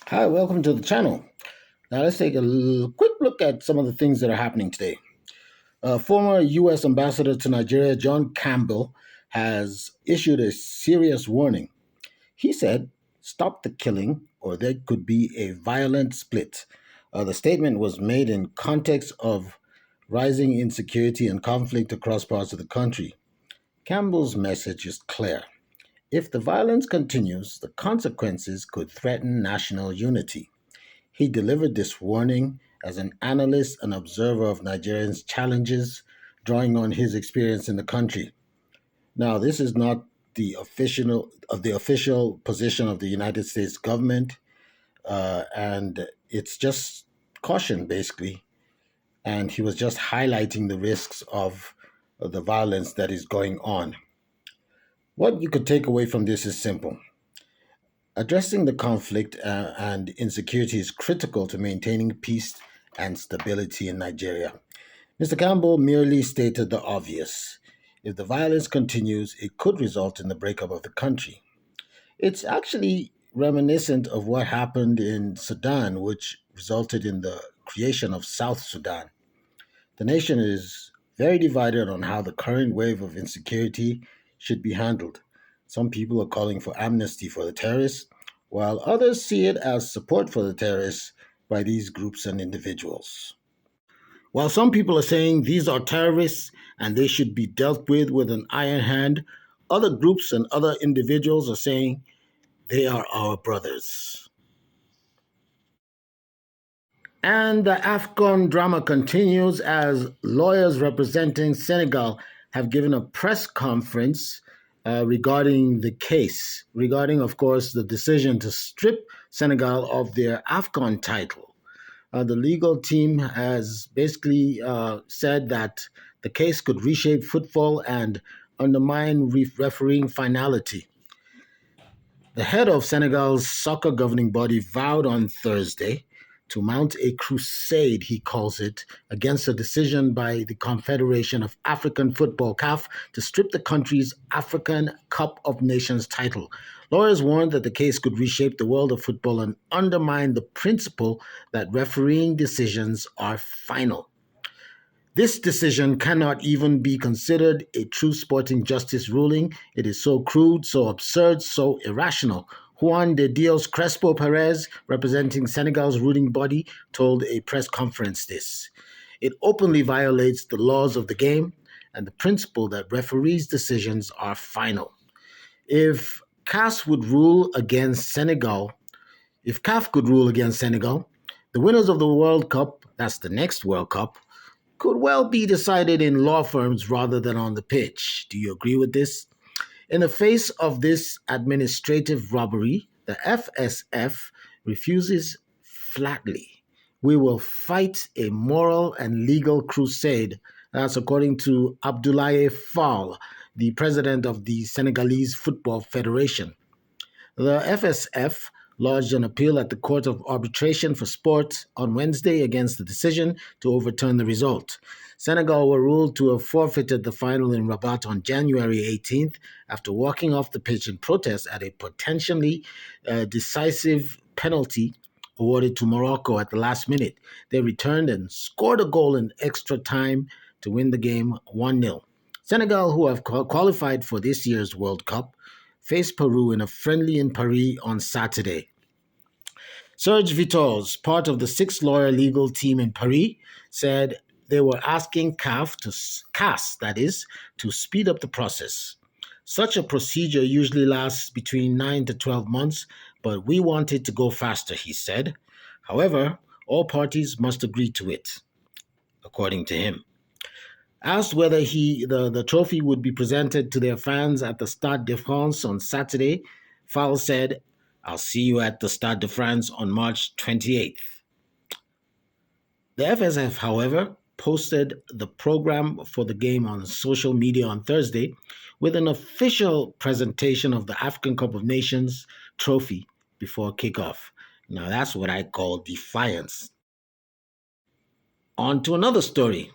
Hi, welcome to the channel. Now let's take a quick look at some of the things that are happening today. Former U.S. Ambassador to Nigeria, John Campbell, has issued a serious warning. He said, "Stop the killing, or there could be a violent split." The statement was made in context of rising insecurity and conflict across parts of the country. Campbell's message is clear. If the violence continues, the consequences could threaten national unity. He delivered this warning as an analyst and observer of Nigerians' challenges, drawing on his experience in the country. Now, this is not the official position of the United States government, and it's just caution, basically. And he was just highlighting the risks of the violence that is going on. What you could take away from this is simple. Addressing the conflict and insecurity is critical to maintaining peace and stability in Nigeria. Mr. Campbell merely stated the obvious. If the violence continues, it could result in the breakup of the country. It's actually reminiscent of what happened in Sudan, which resulted in the creation of South Sudan. The nation is very divided on how the current wave of insecurity should be handled. Some people are calling for amnesty for the terrorists, while others see it as support for the terrorists by these groups and individuals. While some people are saying these are terrorists and they should be dealt with an iron hand, other groups and other individuals are saying they are our brothers. And the AFCON drama continues as lawyers representing Senegal have given a press conference regarding the case, regarding, of course, the decision to strip Senegal of their AFCON title. The legal team has basically said that the case could reshape football and undermine refereeing finality. The head of Senegal's soccer governing body vowed on Thursday to mount a crusade, he calls it, against a decision by the Confederation of African Football (CAF) to strip the country's African Cup of Nations title. Lawyers warned that the case could reshape the world of football and undermine the principle that refereeing decisions are final. This decision cannot even be considered a true sporting justice ruling. It is so crude, so absurd, so irrational. Juan de Dios Crespo Perez, representing Senegal's ruling body, told a press conference this. It openly violates the laws of the game and the principle that referees' decisions are final. If CAS would rule against Senegal, if CAF could rule against Senegal, the winners of the World Cup, that's the next World Cup, could well be decided in law firms rather than on the pitch. Do you agree with this? In the face of this administrative robbery, the FSF refuses flatly. We will fight a moral and legal crusade. That's according to Abdoulaye Fall, the president of the Senegalese Football Federation. The FSF lodged an appeal at the Court of Arbitration for Sport on Wednesday against the decision to overturn the result. Senegal were ruled to have forfeited the final in Rabat on January 18th after walking off the pitch in protest at a potentially decisive penalty awarded to Morocco at the last minute. They returned and scored a goal in extra time to win the game 1-0. Senegal, who have qualified for this year's World Cup, face Peru in a friendly in Paris on Saturday. Serge Vitors, part of the six-lawyer legal team in Paris, said they were asking CAS, that is, to speed up the process. Such a procedure usually lasts between 9 to 12 months, but we want it to go faster, he said. However, all parties must agree to it, according to him. Asked whether the trophy would be presented to their fans at the Stade de France on Saturday, Fall said, "I'll see you at the Stade de France on March 28th. The FSF, however, posted the program for the game on social media on Thursday with an official presentation of the African Cup of Nations trophy before kickoff. Now that's what I call defiance. On to another story.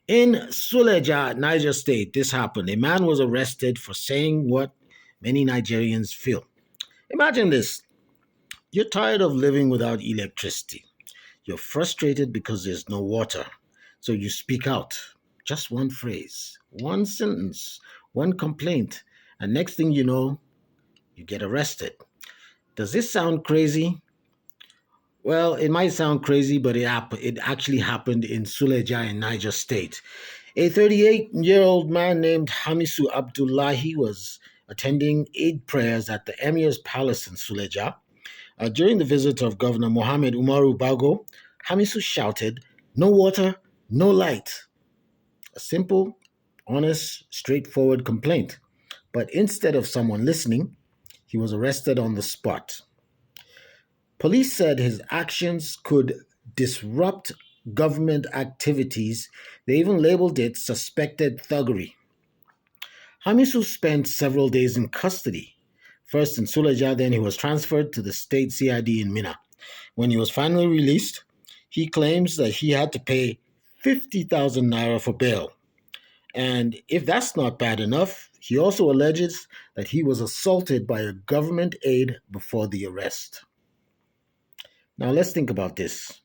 In Suleja, Niger State, this happened. A man was arrested for saying what many Nigerians feel. Imagine this. You're tired of living without electricity. You're frustrated because there's no water. So you speak out. Just one phrase, one sentence, one complaint. And next thing you know, you get arrested. Does this sound crazy? Well, it might sound crazy, but it actually happened in Suleja in Niger State. A 38-year-old man named Hamisu Abdullahi was attending Eid prayers at the Emir's Palace in Suleja. During the visit of Governor Mohammed Umaru Bago, Hamisu shouted, "No water, no light." A simple, honest, straightforward complaint. But instead of someone listening, he was arrested on the spot. Police said his actions could disrupt government activities. They even labeled it suspected thuggery. Hamisu spent several days in custody. First in Suleja, then he was transferred to the state CID in Mina. When he was finally released, he claims that he had to pay 50,000 naira for bail. And if that's not bad enough, he also alleges that he was assaulted by a government aide before the arrest. Now let's think about this.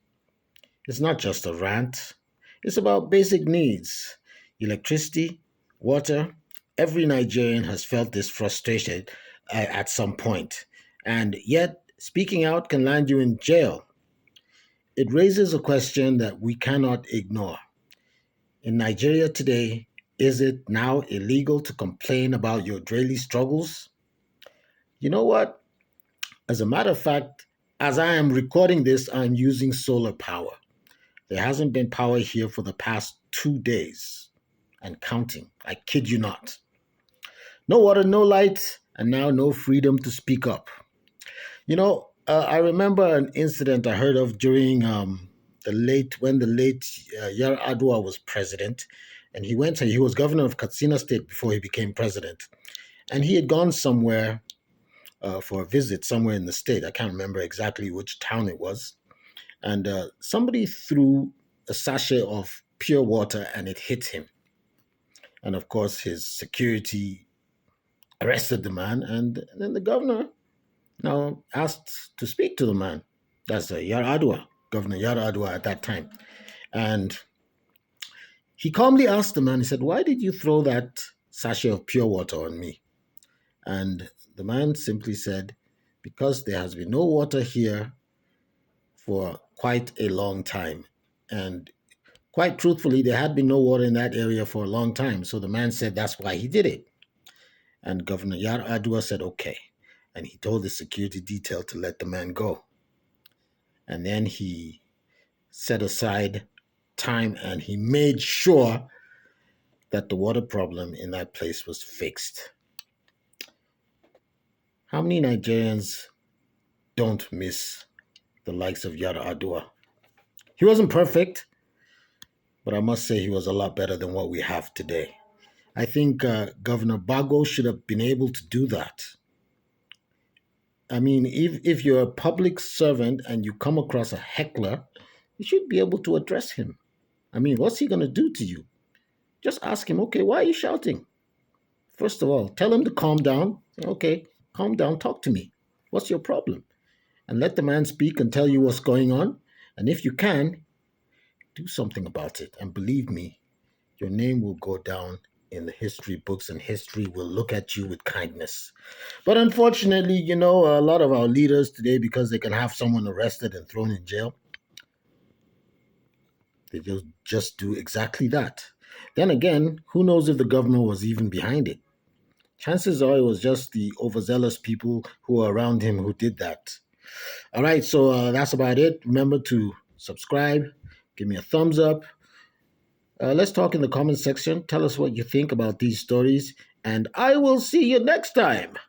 It's not just a rant, it's about basic needs: electricity, water. Every Nigerian has felt this frustration at some point. And yet, speaking out can land you in jail. It raises a question that we cannot ignore. In Nigeria today, is it now illegal to complain about your daily struggles? You know what? As a matter of fact, as I am recording this, I'm using solar power. There hasn't been power here for the past 2 days and counting. I kid you not. No water, no light, and now no freedom to speak up. I remember an incident I heard of during the late Yar Adua was president, and he was governor of Katsina State before he became president, and he had gone somewhere for a visit somewhere in the state. I can't remember exactly which town it was, and somebody threw a sachet of pure water and it hit him, and of course his security arrested the man, and then the governor now asked to speak to the man. That's Yar Adua, Governor Yar Adua at that time. And he calmly asked the man, he said, "Why did you throw that sachet of pure water on me?" And the man simply said, "Because there has been no water here for quite a long time." And quite truthfully, there had been no water in that area for a long time. So the man said that's why he did it. And Governor Yar Adua said, "Okay." And he told the security detail to let the man go. And then he set aside time and he made sure that the water problem in that place was fixed. How many Nigerians don't miss the likes of Yar Adua? He wasn't perfect, but I must say he was a lot better than what we have today. I think Governor Bago should have been able to do that. I mean, if you're a public servant and you come across a heckler, you should be able to address him. I mean, what's he going to do to you? Just ask him, "Okay, why are you shouting?" First of all, tell him to calm down. Say, "Okay, calm down, talk to me. What's your problem?" And let the man speak and tell you what's going on. And if you can, do something about it. And believe me, your name will go down in the history books and history will look at you with kindness. But unfortunately, a lot of our leaders today, because they can have someone arrested and thrown in jail, they just do exactly that. Then again, who knows if the government was even behind it? Chances are it was just the overzealous people who were around him who did that. All right, so that's about it. Remember to subscribe, give me a thumbs up. Let's talk in the comment section. Tell us what you think about these stories, and I will see you next time.